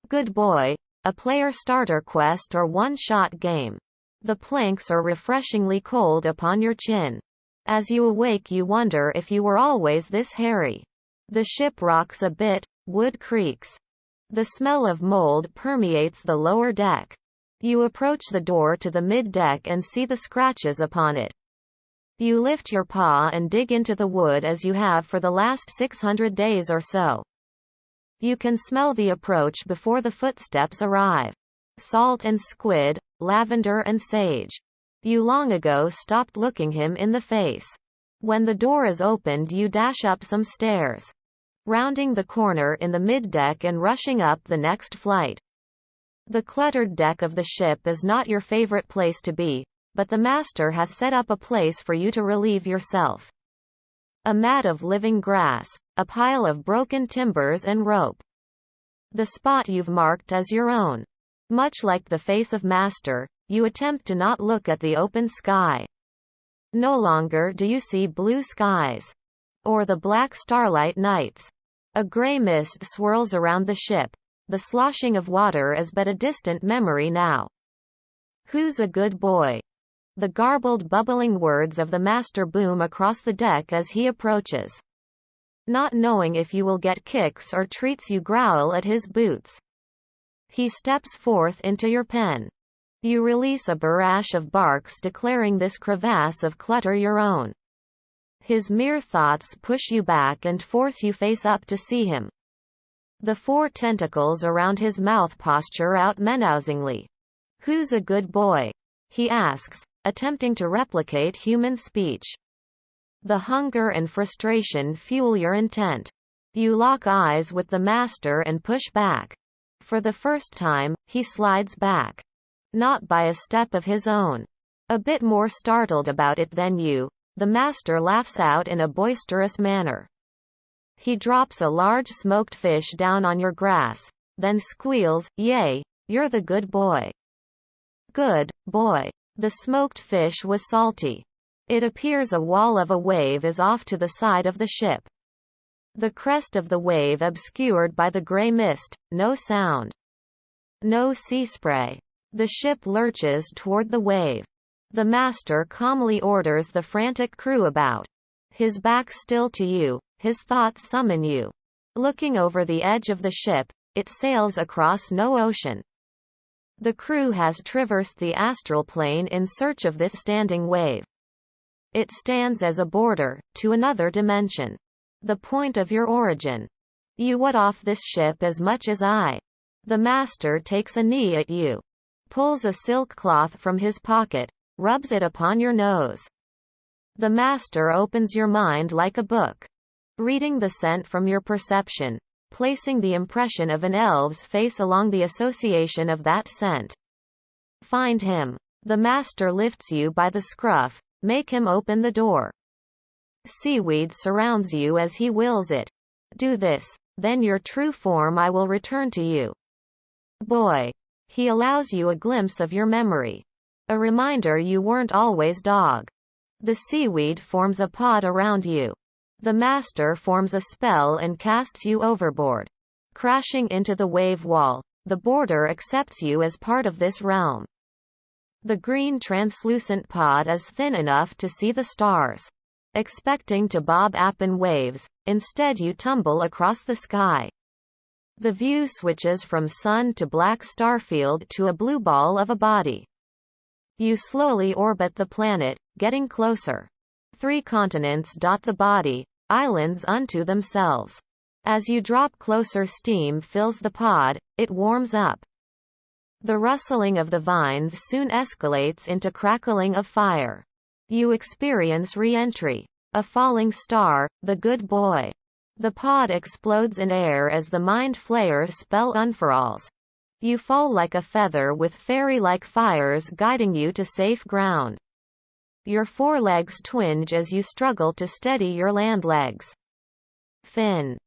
Good Boy, a player starter quest or one-shot game. The planks are refreshingly cold upon your chin. As you awake you wonder if you were always this hairy. The ship rocks a bit, wood creaks. The smell of mold permeates the lower deck. You approach the door to the mid-deck and see the scratches upon it. You lift your paw and dig into the wood as you have for the last 600 days or so. You can smell the approach before the footsteps arrive. Salt and squid, lavender and sage. You long ago stopped looking him in the face. When the door is opened you dash up some stairs, rounding the corner in the mid-deck and rushing up the next flight. The cluttered deck of the ship is not your favorite place to be, but the master has set up a place for you to relieve yourself. A mat of living grass, a pile of broken timbers and rope. The spot you've marked as your own. Much like the face of Master, you attempt to not look at the open sky. No longer do you see blue skies, or the black starlight nights. A gray mist swirls around the ship. The sloshing of water is but a distant memory now. Who's a good boy? The garbled bubbling words of the master boom across the deck as he approaches. Not knowing if you will get kicks or treats you growl at his boots. He steps forth into your pen. You release a barrage of barks declaring this crevasse of clutter your own. His mere thoughts push you back and force you face up to see him. The four tentacles around his mouth posture out menacingly. Who's a good boy? He asks, attempting to replicate human speech. The hunger and frustration fuel your intent. You lock eyes with the master and push back. For the first time, he slides back. Not by a step of his own. A bit more startled about it than you, the master laughs out in a boisterous manner. He drops a large smoked fish down on your grass, then squeals, "Yay, you're the good boy." Good boy. The smoked fish was salty. It appears a wall of a wave is off to the side of the ship. The crest of the wave obscured by the gray mist, no sound. No sea spray. The ship lurches toward the wave. The master calmly orders the frantic crew about. His back still to you, his thoughts summon you. Looking over the edge of the ship, it sails across no ocean. The crew has traversed the astral plane in search of this standing wave. It stands as a border to another dimension. The point of your origin. You want off this ship as much as I. The master takes a knee at you. Pulls a silk cloth from his pocket, rubs it upon your nose. The master opens your mind like a book. Reading the scent from your perception, placing the impression of an elf's face along the association of that scent. Find him. The master lifts you by the scruff, make him open the door. Seaweed surrounds you as he wills it. Do this, then your true form I will return to you. Boy. He allows you a glimpse of your memory. A reminder you weren't always dog. The seaweed forms a pod around you. The master forms a spell and casts you overboard. Crashing into the wave wall, the border accepts you as part of this realm. The green translucent pod is thin enough to see the stars. Expecting to bob up in waves, instead you tumble across the sky. The view switches from sun to black starfield to a blue ball of a body. You slowly orbit the planet, getting closer. 3 continents dot the body, islands unto themselves. As you drop closer, steam fills the pod, it warms up. The rustling of the vines soon escalates into crackling of fire. You experience re-entry. A falling star, the good boy. The pod explodes in air as the mind flayer's spell unfurls. You fall like a feather with fairy-like fires guiding you to safe ground. Your forelegs twinge as you struggle to steady your land legs. Finn.